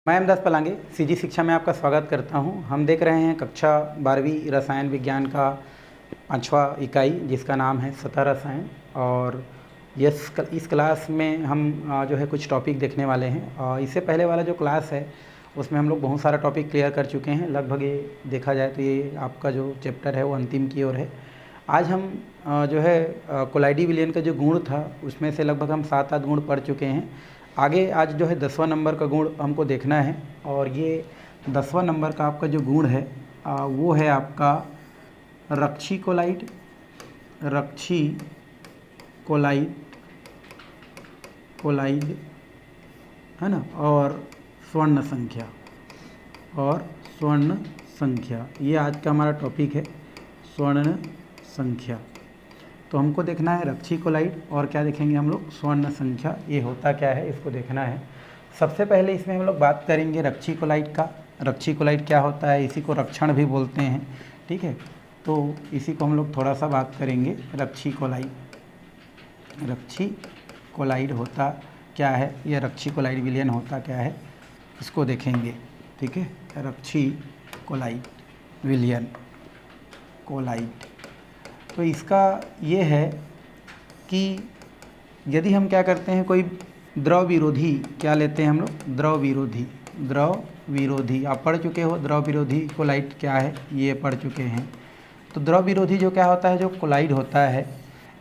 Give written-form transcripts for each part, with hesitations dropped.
मैं अहमदास पलांगे सीजी शिक्षा में आपका स्वागत करता हूं। हम देख रहे हैं कक्षा 12वीं रसायन विज्ञान का 5वां इकाई जिसका नाम है सतह रसायन। और इस क्लास में हम जो है कुछ टॉपिक देखने वाले हैं। और इससे पहले वाला जो क्लास है उसमें हम लोग बहुत सारा टॉपिक क्लियर कर चुके हैं। लगभग ये देखा जाए तो ये आपका जो चैप्टर है वो अंतिम की ओर है। आज हम जो है कोलाइडी विलयन का जो गुण था उसमें से लगभग हम 7-8 गुण पढ़ चुके हैं। आगे आज जो है 10वां नंबर का गुण हमको देखना है। और ये 10वां नंबर का आपका जो गुण है वो है आपका रक्षी कोलाइड है ना। और स्वर्ण संख्या ये आज का हमारा टॉपिक है, स्वर्ण संख्या। तो हमको देखना है रक्षी कोलाइड और क्या देखेंगे हम लोग, स्वर्ण संख्या। ये होता क्या है इसको देखना है। सबसे पहले इसमें हम लोग बात करेंगे रक्षी कोलाइड का। रक्षी कोलाइड क्या होता है, इसी को रक्षण भी बोलते हैं, ठीक है। तो इसी को हम लोग थोड़ा सा बात करेंगे। रक्षी कोलाइड होता क्या है, यह रक्षी कोलाइड विलयन होता क्या है इसको देखेंगे, ठीक है। रक्षी कोलाइड विलयन तो इसका ये है कि यदि हम क्या करते हैं, कोई द्रव विरोधी क्या लेते हैं हम लोग, द्रव विरोधी आप पढ़ चुके हो। द्रव विरोधी कोलाइड क्या है ये पढ़ चुके हैं। तो द्रव विरोधी जो क्या होता है, जो कोलाइड होता है,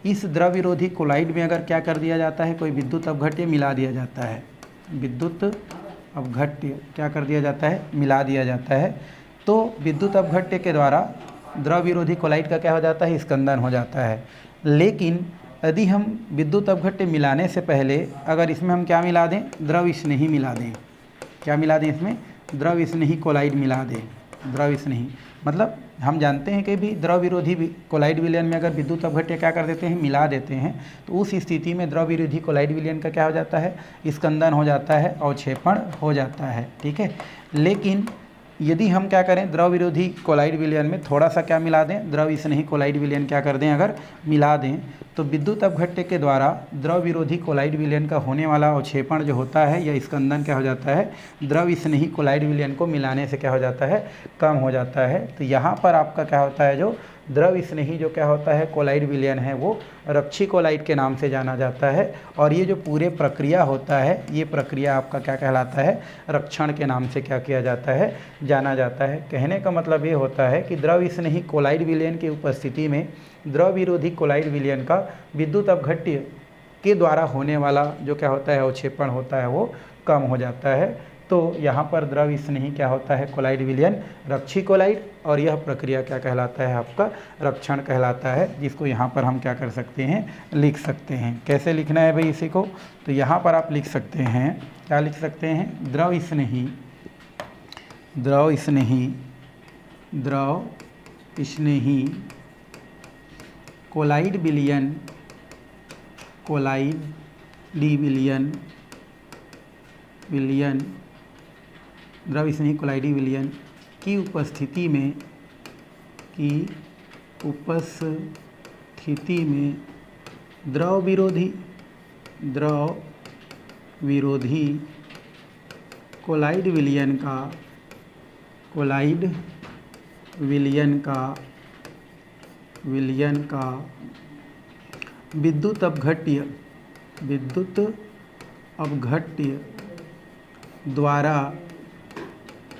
इस द्रव विरोधी कोलाइड में अगर क्या कर दिया जाता है, कोई विद्युत अपघट्य मिला दिया जाता है। विद्युत अपघट्य क्या कर दिया जाता है, मिला दिया जाता है। तो विद्युत अपघट्य के द्वारा द्रव विरोधी कोलाइड का क्या हो जाता है, स्कंदन हो जाता है। लेकिन यदि हम विद्युत अपघट्य मिलाने से पहले अगर इसमें हम क्या मिला दें, द्रव स्नेही मिला दें। क्या मिला दें इसमें, द्रव स्नेही कोलाइड मिला दें। द्रव स्नेही मतलब हम जानते हैं कि भी द्रव विरोधी कोलाइड विलयन में अगर विद्युत अपघट्य क्या कर देते हैं, मिला देते हैं, तो उस स्थिति में द्रव विरोधी कोलाइड विलयन का क्या हो जाता है, स्कंदन हो जाता है, अवक्षेपण हो जाता है, ठीक है। लेकिन यदि हम क्या करें, द्रव विरोधी कोलाइड विलयन में थोड़ा सा क्या मिला दें, द्रव स्नेही कोलाइड विलयन क्या कर दें, अगर मिला दें, तो विद्युत अपघट्य के द्वारा द्रव विरोधी कोलाइड विलयन का होने वाला अवक्षेपण जो होता है या स्कंदन क्या हो जाता है, द्रव स्नेही कोलाइड विलयन को मिलाने से क्या हो जाता है, कम हो जाता है। तो यहाँ पर आपका क्या होता है, जो द्रव स्नेही जो क्या होता है कोलाइड विलयन है वो रक्षी कोलाइड के नाम से जाना जाता है। और ये जो पूरे प्रक्रिया होता है, ये प्रक्रिया आपका क्या कहलाता है, रक्षण के नाम से क्या किया जाता है, जाना जाता है। कहने का मतलब ये होता है कि द्रव स्नेही कोलाइड विलयन की उपस्थिति में द्रव विरोधी कोलाइड विलयन का विद्युत अपघट्य के द्वारा होने वाला जो क्या होता है, अवक्षेपण होता है, वो कम हो जाता है। तो यहाँ पर द्रव स्नेही क्या होता है, कोलाइड विलयन रक्षी कोलाइड, और यह प्रक्रिया क्या कहलाता है, आपका रक्षण कहलाता है, जिसको यहाँ पर हम क्या कर सकते हैं, लिख सकते हैं। कैसे लिखना है भाई इसी को, तो यहाँ पर आप लिख सकते हैं, क्या लिख सकते हैं, द्रव स्नेही कोलाइड विलयन द्रव स्नेही कोलाइडी विलयन की उपस्थिति में द्रव विरोधी कोलाइड विलयन का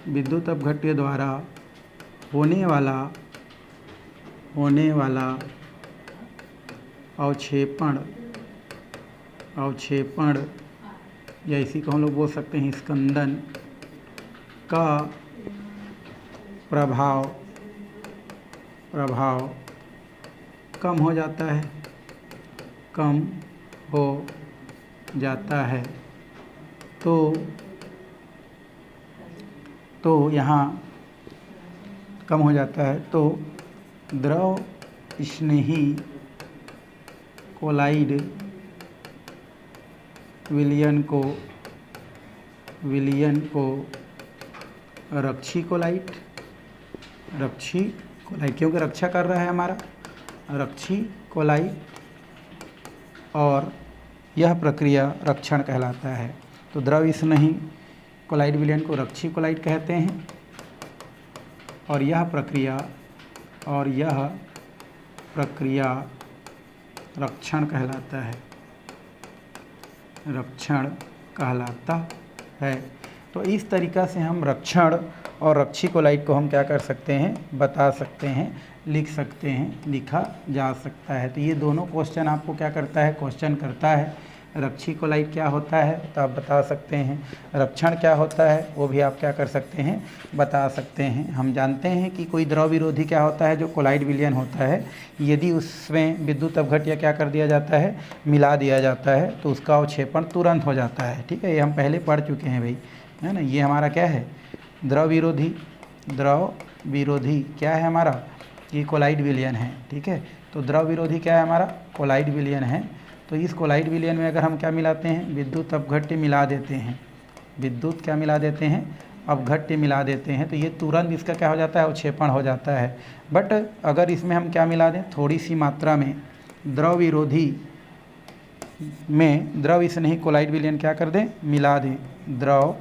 विद्युत अपघट्य द्वारा होने वाला अवक्षेपण या इसी को हम लोग बोल सकते हैं स्कंदन का प्रभाव कम हो जाता है। तो यहाँ कम हो जाता है। तो द्रव स्नेही कोलाइड विलयन को रक्षी कोलाइड, क्योंकि रक्षा कर रहा है हमारा, रक्षी कोलाइड, और यह प्रक्रिया रक्षण कहलाता है। तो द्रव स्नेही कोलाइड विलयन को रक्षी कोलाइड कहते हैं। और यह प्रक्रिया रक्षण कहलाता है, रक्षण कहलाता है। तो इस तरीक़ा से हम रक्षण और रक्षी कोलाइड को हम क्या कर सकते हैं, बता सकते हैं, लिख सकते हैं, लिखा जा सकता है। तो ये दोनों क्वेश्चन आपको क्या करता है, क्वेश्चन करता है। रक्षी कोलाइड क्या होता है तो आप बता सकते हैं, रक्षण क्या होता है वो भी आप क्या कर सकते हैं, बता सकते हैं। हम जानते हैं कि कोई द्रव विरोधी क्या होता है, जो कोलाइड विलयन होता है, यदि उसमें विद्युत अपघट्य क्या कर दिया जाता है, मिला दिया जाता है, तो उसका अवक्षेपण तुरंत हो जाता है। ठीक है, ये हम पहले पढ़ चुके हैं भाई, है ना। ये हमारा क्या है, द्रव विरोधी क्या है हमारा, ये कोलाइड विलयन है। ठीक है, तो द्रव विरोधी क्या है हमारा, कोलाइड विलयन है। तो इस कोलाइड विलयन में अगर हम क्या मिलाते हैं, विद्युत अपघट्य मिला देते हैं, विद्युत क्या मिला देते हैं, अपघट्य मिला देते हैं, तो ये तुरंत इसका क्या हो जाता है, अवक्षेपण हो जाता है। बट अगर इसमें हम क्या मिला दें, थोड़ी सी मात्रा में द्रव विरोधी में द्रव स्नेही कोलाइड विलयन क्या कर दें, मिला दें, द्रव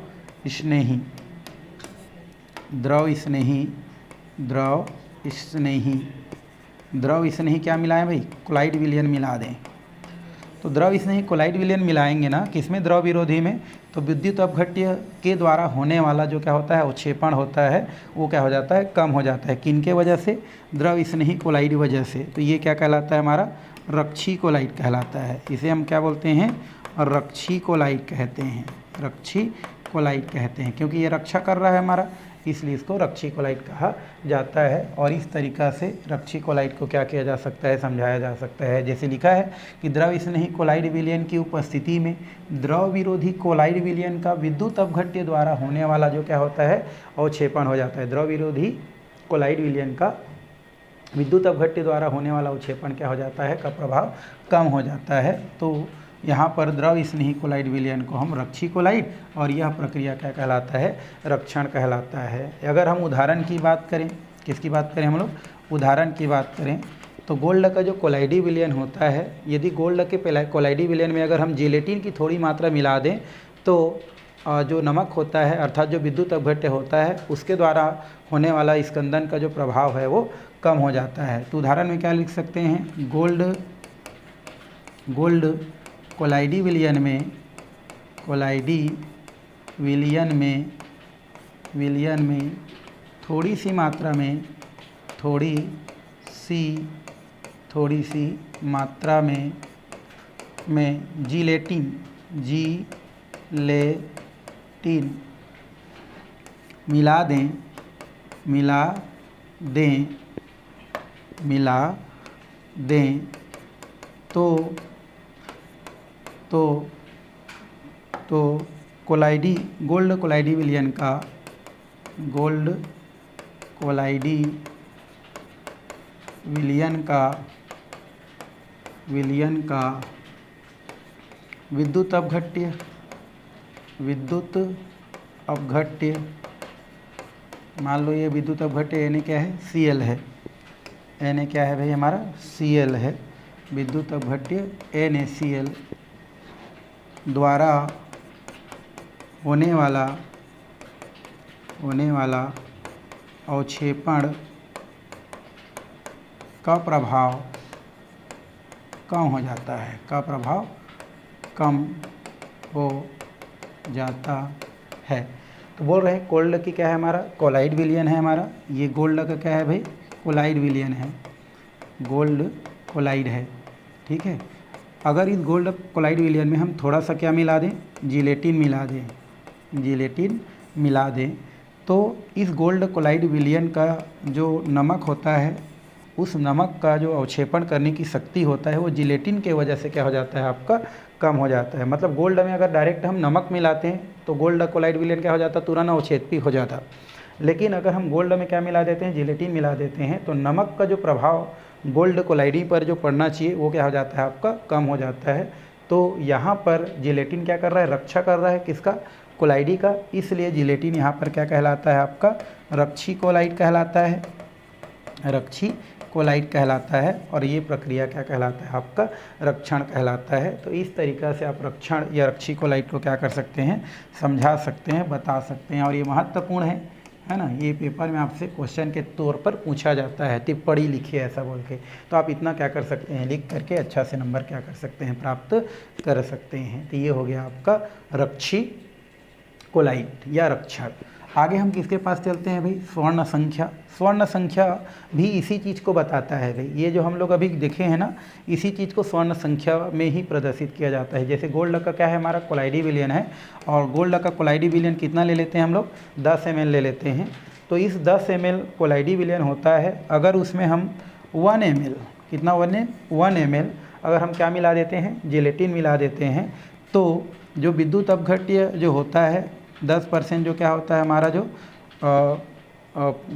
स्नेही क्या मिलाएं भाई, कोलाइड विलयन मिला दें। तो द्रव स्नेही कोलाइड विलयन मिलाएंगे ना किसमें, द्रव विरोधी में, तो विद्युत अपघट्य के द्वारा होने वाला जो क्या होता है, अवक्षेपण होता है, वो क्या हो जाता है, कम हो जाता है। किनके वजह से, द्रव स्नेही कोलाइड वजह से। तो ये क्या कहलाता है हमारा, रक्षी कोलाइड कहलाता है। इसे हम क्या बोलते हैं, रक्षी कोलाइड कहते हैं, रक्षी कोलाइड कहते हैं, क्योंकि ये रक्षा कर रहा है हमारा, इसलिए इसको रक्षी कोलाइड कहा जाता है। और इस तरीक़ा से रक्षी कोलाइड को क्या किया जा सकता है, समझाया जा सकता है। जैसे लिखा है कि द्रव स्नेही कोलाइड विलयन की उपस्थिति में द्रव विरोधी कोलाइड विलयन का विद्युत अपघट्य द्वारा होने वाला जो क्या होता है, अवक्षेपण हो जाता है। द्रव विरोधी कोलाइड विलयन का विद्युत अपघट्य द्वारा होने वाला अवक्षेपण क्या हो जाता है, का प्रभाव कम हो जाता है। तो यहाँ पर द्रव स्नेही कोलाइड विलयन को हम रक्षी कोलाइड, और यह प्रक्रिया क्या कहलाता है, रक्षण कहलाता है। अगर हम उदाहरण की बात करें, किसकी बात करें हम लोग, उदाहरण की बात करें, तो गोल्ड का जो कोलाइडी विलयन होता है, यदि गोल्ड के कोलाइडी विलयन में अगर हम जिलेटिन की थोड़ी मात्रा मिला दें, तो जो नमक होता है, अर्थात जो विद्युत अपघट्य होता है, उसके द्वारा होने वाला स्कंदन का जो प्रभाव है वो कम हो जाता है। तो उदाहरण में क्या लिख सकते हैं, गोल्ड कोलाइडी विलयन में थोड़ी सी मात्रा में जिलेटिन मिला दें तो गोल्ड कोलाइडी विलयन का विद्युत अपघट्य, मान लो ये विद्युत अपघट्य Na क्या है, Cl है, Na क्या है भाई हमारा, Cl है, विद्युत अपघट्य NaCl द्वारा होने वाला अवक्षेपण का प्रभाव कम हो जाता है, तो बोल रहे हैं गोल्ड की क्या है हमारा, कोलाइड विलयन है हमारा। ये गोल्ड का क्या है भाई, कोलाइड विलयन है, गोल्ड कोलाइड है। ठीक है, अगर इस गोल्ड कोलाइड विलयन में हम थोड़ा सा क्या मिला दें, जिलेटिन मिला दें, तो इस गोल्ड कोलाइड विलयन का जो नमक होता है, उस नमक का जो अवक्षेपण करने की शक्ति होता है, वो जिलेटिन के वजह से क्या हो जाता है, आपका कम हो जाता है। मतलब गोल्ड में अगर डायरेक्ट हम नमक मिलाते हैं तो गोल्ड कोलाइड विलयन क्या हो जाता है, तुरंत अवक्षेपी हो जाता। लेकिन अगर हम गोल्ड में क्या मिला देते हैं, जिलेटिन मिला देते हैं, तो नमक का जो प्रभाव गोल्ड कोलाइडी पर जो पड़ना चाहिए वो क्या हो जाता है, आपका कम हो जाता है। तो यहाँ पर जिलेटिन क्या कर रहा है, रक्षा कर रहा है किसका, कोलाइडी का, इसलिए जिलेटिन यहाँ पर क्या कहलाता है, आपका रक्षी कोलाइड कहलाता है, रक्षी कोलाइड कहलाता है और ये प्रक्रिया क्या कहलाता है आपका रक्षण कहलाता है। तो इस तरीक़ा से आप रक्षण या रक्षी कोलाइड को क्या कर सकते हैं, समझा सकते हैं, बता सकते हैं। और ये महत्वपूर्ण है ना, ये पेपर में आपसे क्वेश्चन के तौर पर पूछा जाता है, टिप्पणी लिखिए ऐसा बोल के। तो आप इतना क्या कर सकते हैं, लिख करके अच्छा से नंबर क्या कर सकते हैं, प्राप्त कर सकते हैं। तो ये हो गया आपका रक्षी कोलाइड या रक्षण। आगे हम किसके पास चलते हैं भाई, स्वर्ण संख्या। स्वर्ण संख्या भी इसी चीज़ को बताता है भाई, ये जो हम लोग अभी देखे हैं ना, इसी चीज़ को स्वर्ण संख्या में ही प्रदर्शित किया जाता है। जैसे गोल्ड का क्या है, हमारा कोलाइडी विलयन है, और गोल्ड का कोलाइडी विलयन कितना ले लेते हैं हम लोग, 10 ml ले लेते हैं। तो इस 10 ml कोलाइडी विलयन होता है, अगर उसमें हम 1 ml, कितना 1 ml अगर हम क्या मिला देते हैं, जिलेटिन मिला देते हैं, तो जो विद्युत अपघट्य जो होता है 10% जो क्या होता है हमारा जो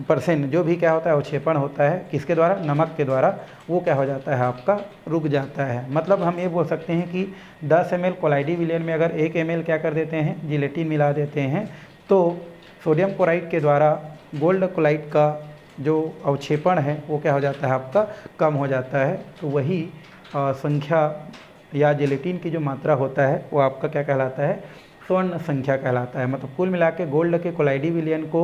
परसेंट जो भी क्या होता है अवक्षेपण होता है, किसके द्वारा, नमक के द्वारा, वो क्या हो जाता है आपका रुक जाता है। मतलब हम ये बोल सकते हैं कि 10 ml कोलाइडी विलयन में अगर 1 ml क्या कर देते हैं, जिलेटिन मिला देते हैं, तो सोडियम क्लोराइड के द्वारा गोल्ड क्लोराइड का जो अवक्षेपण है वो क्या हो जाता है आपका कम हो जाता है। तो वही संख्या या जिलेटिन की जो मात्रा होता है वो आपका क्या कहलाता है, स्वर्ण संख्या कहलाता है। मतलब कुल मिला के गोल्ड के कोलाइडी विलयन को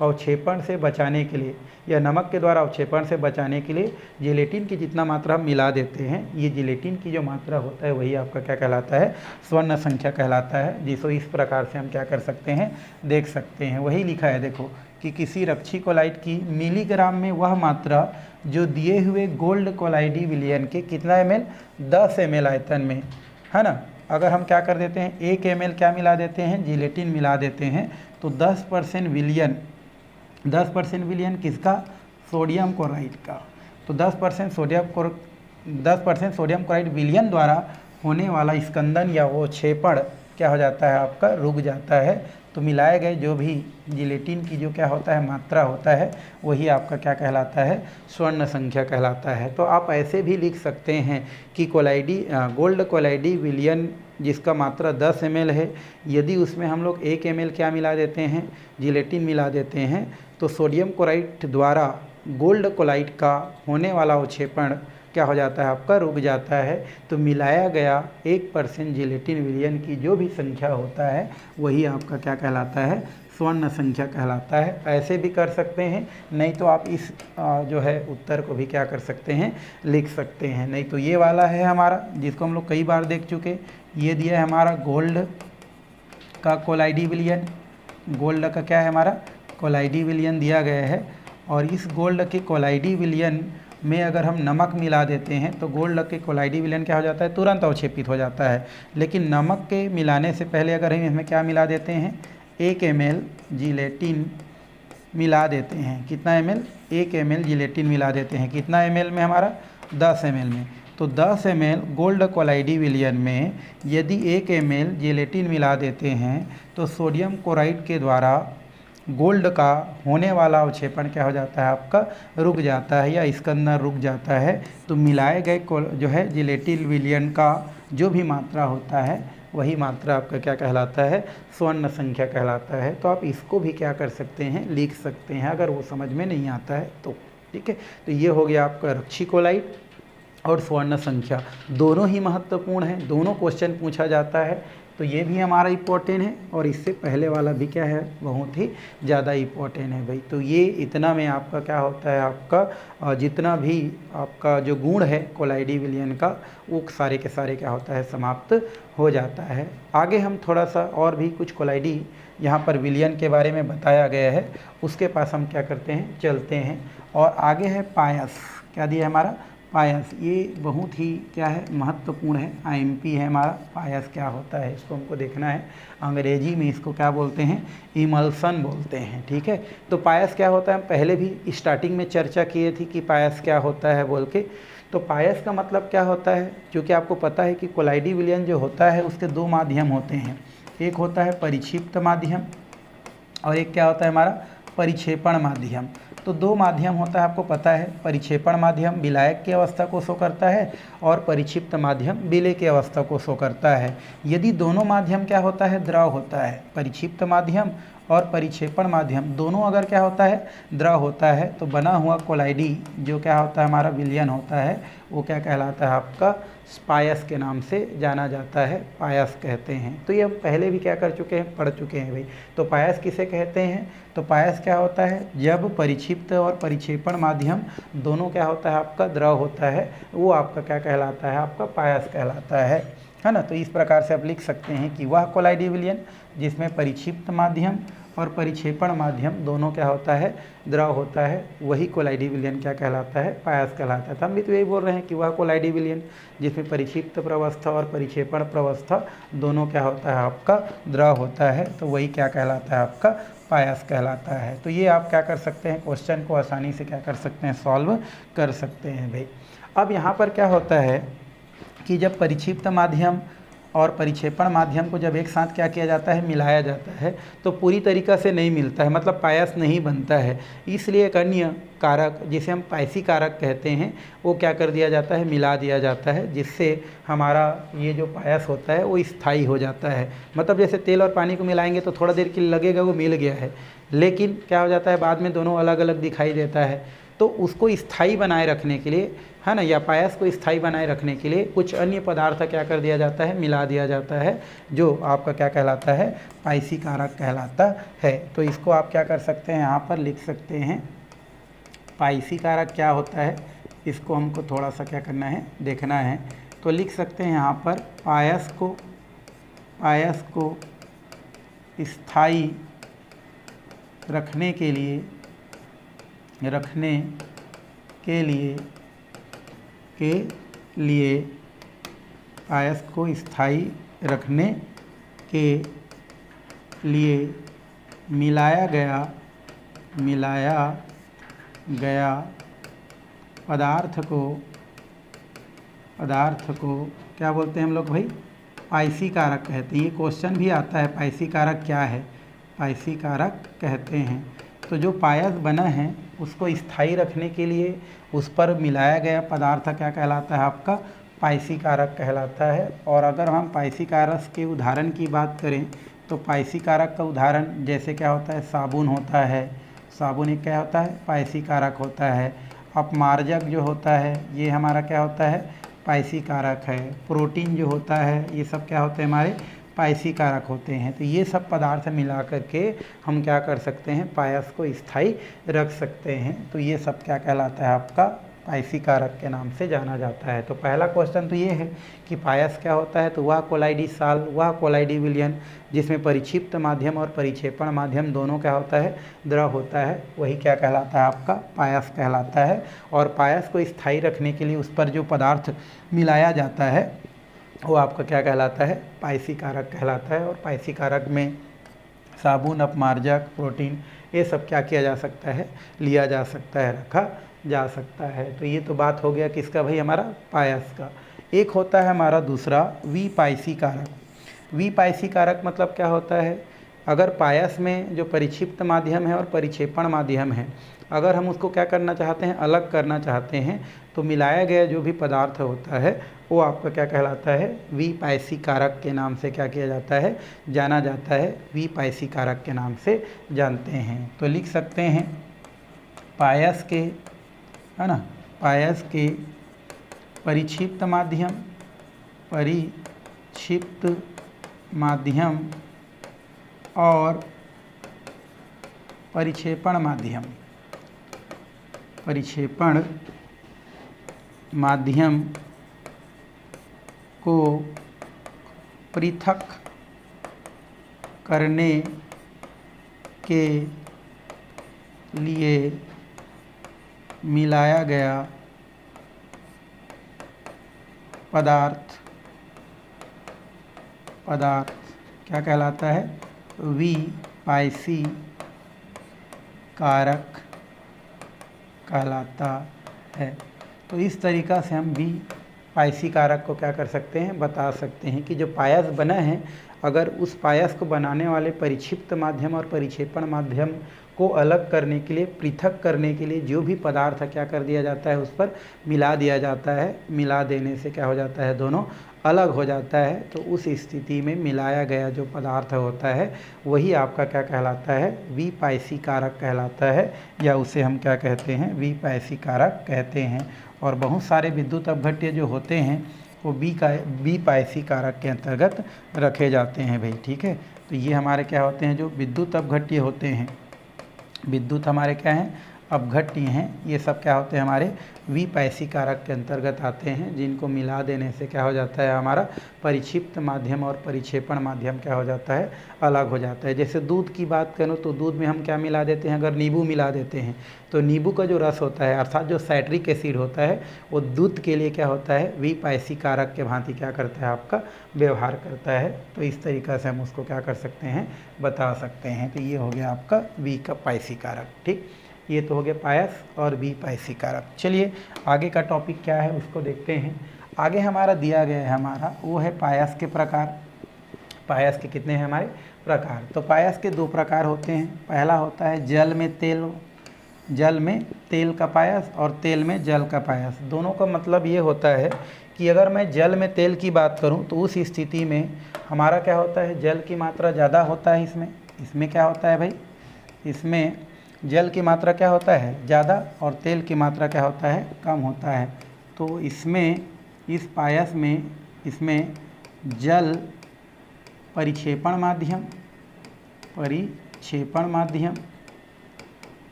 अवक्षेपण से बचाने के लिए या नमक के द्वारा अवक्षेपण से बचाने के लिए जिलेटिन की जितना मात्रा हम मिला देते हैं, ये जिलेटिन की जो मात्रा होता है वही आपका क्या कहलाता है, स्वर्ण संख्या कहलाता है। जिसको इस प्रकार से हम क्या कर सकते हैं, देख सकते हैं। वही लिखा है देखो कि किसी रक्षी कोलाइड की मिलीग्राम में वह मात्रा जो दिए हुए गोल्ड कोलाइडी विलयन के कितना ml, 10 ml आयतन में, है ना। अगर हम क्या कर देते हैं, 1 ml क्या मिला देते हैं, जिलेटिन मिला देते हैं, तो 10% विलयन किसका, सोडियम क्लोराइड का। तो 10% सोडियम क्लोराइड विलयन द्वारा होने वाला स्कंदन या वो क्षेपण क्या हो जाता है आपका, रुक जाता है। तो मिलाए गए जो भी जिलेटिन की जो क्या होता है मात्रा होता है वही आपका क्या कहलाता है, स्वर्ण संख्या कहलाता है। तो आप ऐसे भी लिख सकते हैं कि गोल्ड कोलाइडी विलयन जिसका मात्रा 10 ml है, यदि उसमें हम लोग 1 ml क्या मिला देते हैं, जिलेटिन मिला देते हैं, तो सोडियम क्लोराइड द्वारा गोल्ड क्लोराइड का होने वाला अवक्षेपण क्या हो जाता है आपका, रुक जाता है। तो मिलाया गया 1% जिलेटिन विलयन की जो भी संख्या होता है वही आपका क्या कहलाता है, स्वर्ण संख्या कहलाता है। ऐसे भी कर सकते हैं, नहीं तो आप इस जो है उत्तर को भी क्या कर सकते हैं, लिख सकते हैं। नहीं तो ये वाला है हमारा, जिसको हम लोग कई बार देख चुके, ये दिया है हमारा गोल्ड का कोलाइडी विलयन। गोल्ड का क्या है हमारा, कोलाइडी विलयन दिया गया है, और इस गोल्ड के कोलाइडी विलयन में अगर हम नमक मिला देते हैं तो गोल्ड के कोलाइडी विलयन क्या हो जाता है, तुरंत अवक्षेपित हो जाता है। लेकिन नमक के मिलाने से पहले अगर हम इसमें क्या मिला देते हैं, 1 ml जिलेटिन मिला देते हैं। कितना ml, 1 ml जिलेटिन मिला देते हैं। कितना ml में हमारा, 10 ml में। तो 10 ml गोल्ड कोलाइडी विलयन में यदि 1 ml जिलेटिन मिला देते हैं तो सोडियम क्लोराइड के द्वारा गोल्ड का होने वाला अवक्षेपण क्या हो जाता है आपका, रुक जाता है या इसके अंदर रुक जाता है। तो मिलाए गए जो है जिलेटिन विलयन का जो भी मात्रा होता है वही मात्रा आपका क्या कहलाता है, स्वर्ण संख्या कहलाता है। तो आप इसको भी क्या कर सकते हैं, लिख सकते हैं, अगर वो समझ में नहीं आता है तो। ठीक है, तो ये हो गया आपका रक्षी कोलाइड और स्वर्ण संख्या, दोनों ही महत्वपूर्ण हैं, दोनों क्वेश्चन पूछा जाता है। तो ये भी हमारा इम्पोर्टेंट है, और इससे पहले वाला भी क्या है, बहुत ही ज़्यादा इम्पोर्टेंट है भाई। तो ये इतना में आपका क्या होता है, आपका जितना भी आपका जो गुण है कोलाइडी विलयन का, वो सारे के सारे क्या होता है, समाप्त हो जाता है। आगे हम थोड़ा सा और भी कुछ कोलाइडी यहाँ पर विलयन के बारे में बताया गया है, उसके पास हम क्या करते हैं, चलते हैं। और आगे है पायस, क्या दिया है हमारा, पायस। ये बहुत ही क्या है, महत्वपूर्ण है, IMP है हमारा। पायस क्या होता है इसको हमको देखना है। अंग्रेजी में इसको क्या बोलते हैं, इमल्सन बोलते हैं। ठीक है, तो पायस क्या होता है, हम पहले भी स्टार्टिंग में चर्चा किए थी कि पायस क्या होता है बोल के। तो पायस का मतलब क्या होता है, क्योंकि आपको पता है कि कोलाइडी विलयन जो होता है उसके 2 माध्यम होते हैं, एक होता है परिक्षिप्त माध्यम और एक क्या होता है हमारा, परिक्षेपण माध्यम। तो 2 माध्यम होता है, आपको पता है। परिक्षेपण माध्यम विलायक की अवस्था को शो करता है और परिक्षिप्त माध्यम विलेय की अवस्था को शो करता है। यदि दोनों माध्यम क्या होता है, द्रव होता है, परिक्षिप्त माध्यम और परिक्षेपण माध्यम दोनों अगर क्या होता है, द्रव होता है, तो बना हुआ कोलाइडी जो क्या होता है हमारा विलयन होता है, वो क्या कहलाता है आपका पायस के नाम से जाना जाता है, पायस कहते हैं। तो ये हम पहले भी क्या कर चुके हैं, पढ़ चुके हैं भाई। तो पायस किसे कहते हैं, तो पायस क्या होता है, जब परिक्षिप्त और परिक्षेपण माध्यम दोनों क्या होता है आपका द्रव होता है, वो आपका क्या कहलाता है, आपका पायस कहलाता है ना। तो इस प्रकार से आप लिख सकते हैं कि वह कोलाइडी विलयन जिसमें परिक्षिप्त माध्यम और परिक्षेपण माध्यम दोनों क्या होता है, द्रव होता है, वही कोलाइडी विलयन क्या कहलाता है, पायस कहलाता है। तो हम भी तो यही बोल रहे हैं कि वह कोलाइडी विलयन जिसमें परिक्षिप्त प्रवस्था और परिक्षेपण प्रवस्था दोनों क्या होता है आपका द्रव होता है, तो वही क्या कहलाता है आपका पायस कहलाता है। तो ये आप क्या कर सकते हैं, क्वेश्चन को आसानी से क्या कर सकते हैं, सॉल्व कर सकते हैं भाई। अब यहाँ पर क्या होता है कि जब परिक्षिप्त माध्यम और परिक्षेपण माध्यम को जब एक साथ क्या किया जाता है, मिलाया जाता है, तो पूरी तरीक़ा से नहीं मिलता है, मतलब पायस नहीं बनता है। इसलिए एक अन्य कारक जिसे हम पायसी कारक कहते हैं, वो क्या कर दिया जाता है, मिला दिया जाता है, जिससे हमारा ये जो पायस होता है वो स्थायी हो जाता है। मतलब जैसे तेल और पानी को मिलाएंगे तो थोड़ा देर के लिए लगेगा वो मिल गया है, लेकिन क्या हो जाता है बाद में दोनों अलग अलग दिखाई देता है। तो उसको स्थायी बनाए रखने के लिए, है ना, या पायस को स्थायी बनाए रखने के लिए कुछ अन्य पदार्थ क्या कर दिया जाता है, मिला दिया जाता है, जो आपका क्या कहलाता है, पायसी कारक कहलाता है। तो इसको आप क्या कर सकते हैं, यहाँ पर लिख सकते हैं, पायसी कारक क्या होता है, इसको हमको थोड़ा सा क्या करना है, देखना है। तो लिख सकते हैं यहाँ पर पायस को स्थायी रखने के लिए पायस को स्थायी रखने के लिए मिलाया गया पदार्थ को क्या बोलते हैं हम लोग भाई, पायसी कारक कहते हैं। ये क्वेश्चन भी आता है, पायसी कारक क्या है, पायसी कारक कहते हैं। तो जो पायस बना है उसको स्थायी रखने के लिए उस पर मिलाया गया पदार्थ क्या कहलाता है आपका, पायसी कारक कहलाता है। और अगर हम पायसी कारक के उदाहरण की बात करें तो पायसी कारक का उदाहरण जैसे क्या होता है, साबुन होता है, साबुन एक क्या होता है, पायसी कारक होता है। अपमार्जक जो होता है ये हमारा क्या होता है, पायसी कारक है। प्रोटीन जो होता है ये सब क्या होते हैं, हमारे पायसी कारक होते हैं। तो ये सब पदार्थ मिला करके हम क्या कर सकते हैं, पायस को स्थायी रख सकते हैं। तो ये सब क्या कहलाता है आपका, पायसी कारक के नाम से जाना जाता है। तो पहला क्वेश्चन तो ये है कि पायस क्या होता है, तो वह कोलाइडी साल, वह कोलाइडी विलयन जिसमें परिक्षिप्त माध्यम और परिक्षेपण माध्यम दोनों क्या होता है, द्रव होता है, वही क्या कहलाता है आपका पायस कहलाता है। और पायस को स्थायी रखने के लिए उस पर जो पदार्थ मिलाया जाता है वो आपका क्या कहलाता है, पायसी कारक कहलाता है। और पायसी कारक में साबुन, अपमार्जक, प्रोटीन ये सब क्या किया जा सकता है, लिया जा सकता है, रखा जा सकता है। तो ये तो बात हो गया किसका भाई, हमारा पायस का। एक होता है हमारा दूसरा विपायसी कारक। विपायसी कारक मतलब क्या होता है, अगर पायस में जो परिक्षिप्त माध्यम है और परिक्षेपण माध्यम है, अगर हम उसको क्या करना चाहते हैं, अलग करना चाहते हैं, तो मिलाया गया जो भी पदार्थ होता है वो आपका क्या कहलाता है, विपायसी कारक के नाम से क्या किया जाता है, जाना जाता है, विपायसी कारक के नाम से जानते हैं। तो लिख सकते हैं पायस के, है ना, पायस के परिक्षिप्त माध्यम और परिक्षेपण माध्यम को पृथक करने के लिए मिलाया गया पदार्थ क्या कहलाता है, विपायसी कारक कहलाता है। तो इस तरीक़ा से हम विपायसी कारक को क्या कर सकते हैं, बता सकते हैं कि जो पायस बना है, अगर उस पायस को बनाने वाले परिक्षिप्त माध्यम और परिक्षेपण माध्यम को अलग करने के लिए, पृथक करने के लिए जो भी पदार्थ क्या कर दिया जाता है, उस पर मिला दिया जाता है। मिला देने से क्या हो जाता है, दोनों अलग हो जाता है तो उस स्थिति में मिलाया गया जो पदार्थ होता है वही आपका क्या कहलाता है, विपायसी कारक कहलाता है, या उसे हम क्या कहते हैं, विपायसी कारक कहते हैं। और बहुत सारे विद्युत अपघट्य जो होते हैं वो विपायसी कारक के अंतर्गत रखे जाते हैं भाई, ठीक है। तो ये हमारे क्या होते हैं, जो विद्युत अपघट्य होते हैं, विद्युत हमारे क्या हैं, अपघट्य हैं, ये सब क्या होते हैं, हमारे विपायसी कारक के अंतर्गत आते हैं, जिनको मिला देने से क्या हो जाता है, हमारा परिक्षिप्त माध्यम और परिक्षेपण माध्यम क्या हो जाता है, अलग हो जाता है। जैसे दूध की बात करूँ तो दूध में हम क्या मिला देते हैं, अगर नींबू मिला देते हैं तो नींबू का जो रस होता है अर्थात जो साइट्रिक एसिड होता है वो दूध के लिए क्या होता है, विपायसी कारक के भांति क्या करता है, आपका व्यवहार करता है। तो इस तरीक़ा से हम उसको क्या कर सकते हैं, बता सकते हैं। तो ये हो गया आपका विपायसी कारक, ठीक। ये तो हो गया पायस और विपायसी कारक। चलिए आगे का टॉपिक क्या है उसको देखते हैं। आगे हमारा दिया गया है, हमारा वो है पायस के प्रकार। पायस के कितने हैं हमारे प्रकार, तो पायस के 2 प्रकार होते हैं। पहला होता है जल में तेल, जल में तेल का पायस और तेल में जल का पायस। दोनों का मतलब ये होता है कि अगर मैं जल में तेल की बात करूं तो उस स्थिति में हमारा क्या होता है, जल की मात्रा ज़्यादा होता है इसमें क्या होता है भाई, इसमें जल की मात्रा क्या होता है, ज़्यादा, और तेल की मात्रा क्या होता है, कम होता है। तो इसमें, इस पायस में, इसमें जल परिक्षेपण माध्यम और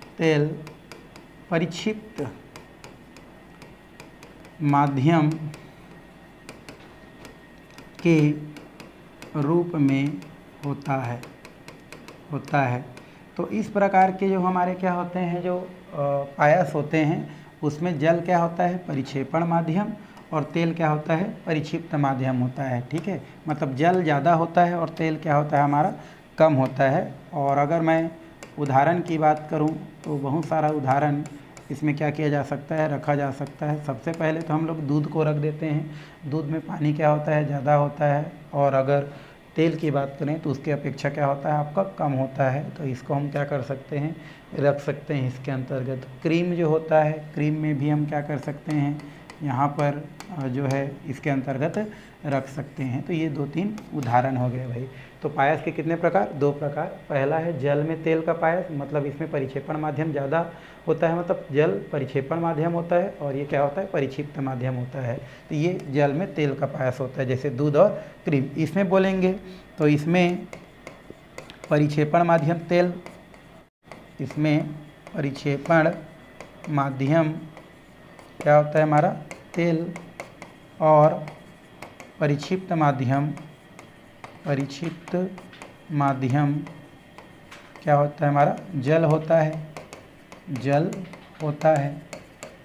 तेल परिक्षिप्त माध्यम के रूप में होता है। तो इस प्रकार के जो हमारे क्या होते हैं, जो पायस होते हैं उसमें जल क्या होता है, परिक्षेपण माध्यम, और तेल क्या होता है, परिक्षिप्त माध्यम होता है, ठीक है। मतलब जल ज़्यादा होता है और तेल क्या होता है, हमारा कम होता है। और अगर मैं उदाहरण की बात करूं तो बहुत सारा उदाहरण इसमें क्या किया जा सकता है, रखा जा सकता है। सबसे पहले तो हम लोग दूध को रख देते हैं। दूध में पानी क्या होता है, ज़्यादा होता है, और अगर तेल की बात करें तो उसकी अपेक्षा क्या होता है, आपका कम होता है। तो इसको हम क्या कर सकते हैं, रख सकते हैं इसके अंतर्गत। क्रीम जो होता है, क्रीम में भी हम क्या कर सकते हैं, यहाँ पर जो है इसके अंतर्गत रख सकते हैं। तो ये 2-3 उदाहरण हो गए भाई। तो पायस के कितने प्रकार, 2 प्रकार। पहला है जल में तेल का पायस, मतलब इसमें परिक्षेपण माध्यम ज़्यादा होता है, मतलब जल परिक्षेपण माध्यम होता है, और ये क्या होता है, परिक्षिप्त माध्यम होता है। तो ये जल में तेल का पायस होता है, जैसे दूध और क्रीम। इसमें बोलेंगे तो इसमें परिक्षेपण माध्यम तेल, इसमें परिक्षेपण माध्यम क्या होता है, हमारा तेल, और परिक्षिप्त माध्यम क्या होता है, हमारा जल होता है,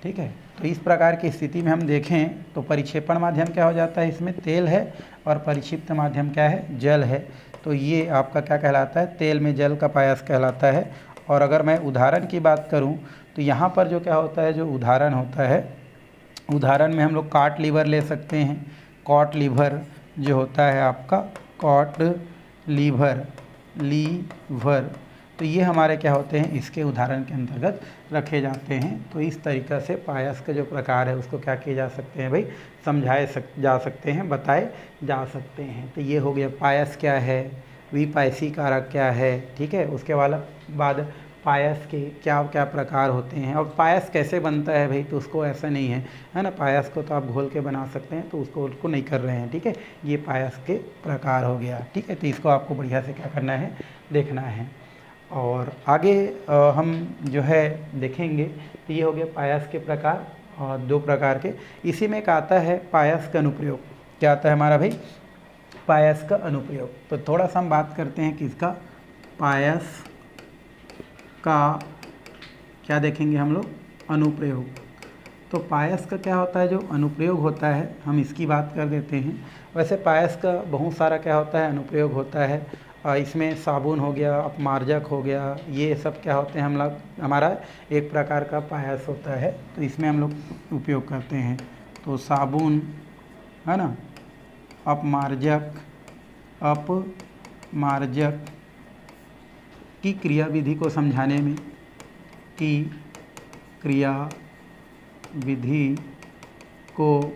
ठीक है। तो इस प्रकार की स्थिति में हम देखें तो परिक्षेपण माध्यम क्या हो जाता है, इसमें तेल है, और परिक्षिप्त माध्यम क्या है, जल है। तो ये आपका क्या कहलाता है, तेल में जल का पायस कहलाता है। और अगर मैं उदाहरण की बात करूं तो यहाँ पर जो क्या होता है, जो उदाहरण होता है, उदाहरण में हम लोग कॉट लीवर ले सकते हैं। कॉट लीवर जो होता है आपका, कॉट लीवर, तो ये हमारे क्या होते हैं, इसके उदाहरण के अंतर्गत रखे जाते हैं। तो इस तरीक़ा से पायस के जो प्रकार है उसको क्या किए जा सकते हैं भाई, समझाए जा सकते हैं, बताए जा सकते हैं। तो ये हो गया पायस क्या है, विपायसी कारक क्या है, ठीक है। उसके बाद पायस के क्या क्या प्रकार होते हैं, और पायस कैसे बनता है भाई, तो उसको ऐसा नहीं है ना, पायस को तो आप घोल के बना सकते हैं, तो उसको नहीं कर रहे हैं, ठीक है। ये पायस के प्रकार हो गया, ठीक है। तो इसको आपको बढ़िया से क्या करना है, देखना है। और आगे हम जो है देखेंगे। तो ये हो गया पायस के प्रकार, और 2 प्रकार के। इसी में एक आता है पायस का अनुप्रयोग। क्या आता है हमारा भाई, पायस का अनुप्रयोग। तो थोड़ा सा हम बात करते हैं किसका, पायस का क्या देखेंगे हम लोग, अनुप्रयोग। तो पायस का क्या होता है, जो अनुप्रयोग होता है, हम इसकी बात कर देते हैं। वैसे पायस का बहुत सारा क्या होता है, अनुप्रयोग होता है। इसमें साबुन हो गया, अपमार्जक हो गया, ये सब क्या होते हैं, हम लोग, हमारा एक प्रकार का पायस होता है, तो इसमें हम लोग उपयोग करते हैं। तो साबुन है ना, अपमार्जक की क्रियाविधि को समझाने में, की क्रियाविधि को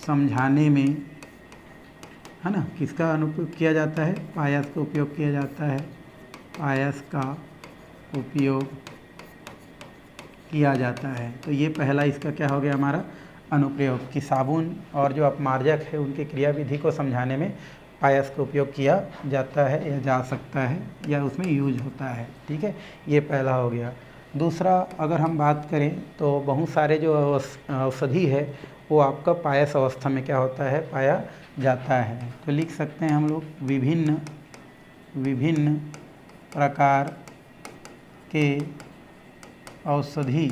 समझाने में, है ना, किसका अनुप्रयोग किया जाता है? पायस का उपयोग किया जाता है। पायस का उपयोग किया जाता है। तो ये पहला इसका क्या हो गया हमारा अनुप्रयोग, कि साबुन और जो अपमार्जक है उनकी क्रियाविधि को समझाने में पायस का उपयोग किया जाता है या जा सकता है या उसमें यूज होता है। ठीक है, ये पहला हो गया। दूसरा अगर हम बात करें तो बहुत सारे जो औषधि है वो आपका पायस अवस्था में क्या होता है? पाया जाता है। तो लिख सकते हैं हम लोग विभिन्न प्रकार के औषधि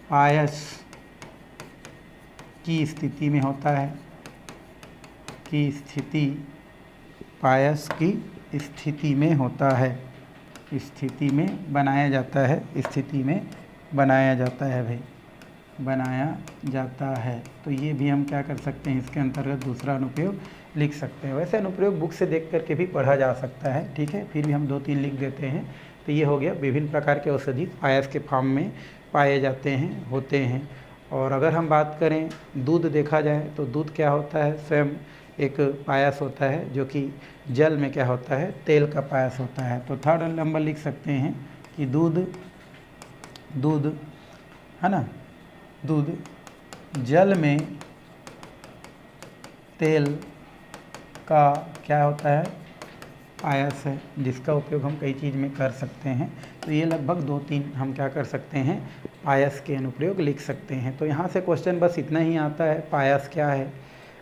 पायस की स्थिति में होता है, पायस की स्थिति में होता है, स्थिति में बनाया जाता है, स्थिति में बनाया जाता है भाई, बनाया जाता है। तो ये भी हम क्या कर सकते हैं, इसके अंतर्गत दूसरा अनुप्रयोग लिख सकते हैं। वैसे अनुप्रयोग बुक से देख करके भी पढ़ा जा सकता है, ठीक है, फिर भी हम 2-3 लिख देते हैं। तो ये हो गया विभिन्न प्रकार के औषधि पायस के फॉर्म में पाए जाते हैं, होते हैं। और अगर हम बात करें दूध देखा जाए तो दूध क्या होता है? स्वयं एक पायस होता है जो कि जल में क्या होता है? तेल का पायस होता है। तो थर्ड नंबर लिख सकते हैं कि दूध है ना, दूध जल में तेल का क्या होता है? पायस है, जिसका उपयोग हम कई चीज़ में कर सकते हैं। तो ये लगभग 2-3 हम क्या कर सकते हैं? पायस के अनुप्रयोग लिख सकते हैं। तो यहाँ से क्वेश्चन बस इतना ही आता है, पायस क्या है,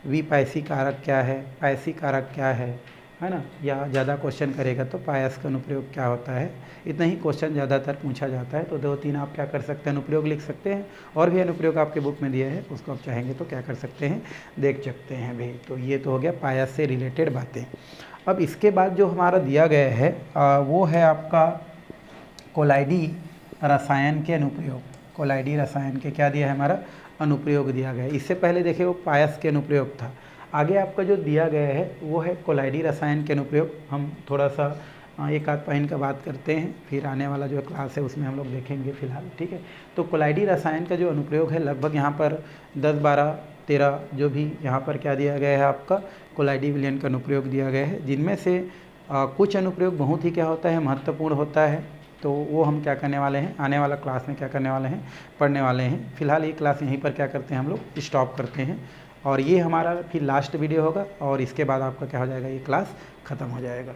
विपायसी कारक क्या है, पायसी कारक क्या है ना, या ज़्यादा क्वेश्चन करेगा तो पायस का अनुप्रयोग क्या होता है, इतना ही क्वेश्चन ज़्यादातर पूछा जाता है। तो 2-3 आप क्या कर सकते हैं? अनुप्रयोग लिख सकते हैं। और भी अनुप्रयोग आपके बुक में दिया है, उसको आप चाहेंगे तो क्या कर सकते हैं? देख सकते हैं भाई। तो ये तो हो गया पायस से रिलेटेड बातें। अब इसके बाद जो हमारा दिया गया है वो है आपका कोलाइडी रसायन के अनुप्रयोग। कोलाइडी रसायन के क्या दिया है? हमारा अनुप्रयोग दिया गया है। इससे पहले देखिए वो पायस के अनुप्रयोग था। आगे आपका जो दिया गया है वो है कोलाइडी रसायन के अनुप्रयोग। हम थोड़ा सा एक आध पॉइंट का बात करते हैं, फिर आने वाला जो क्लास है उसमें हम लोग देखेंगे फिलहाल, ठीक है। तो कोलाइडी रसायन का जो अनुप्रयोग है लगभग यहाँ पर 10, 12, 13 जो भी यहाँ पर क्या दिया गया है आपका कोलाइडी विलयन का अनुप्रयोग दिया गया है, जिनमें से कुछ अनुप्रयोग बहुत ही क्या होता है? महत्वपूर्ण होता है। तो वो हम क्या करने वाले हैं, आने वाला क्लास में क्या करने वाले हैं? पढ़ने वाले हैं। फिलहाल ये क्लास यहीं पर क्या करते हैं हम लोग? स्टॉप करते हैं। और ये हमारा फिर लास्ट वीडियो होगा और इसके बाद आपका क्या हो जाएगा? ये क्लास ख़त्म हो जाएगा।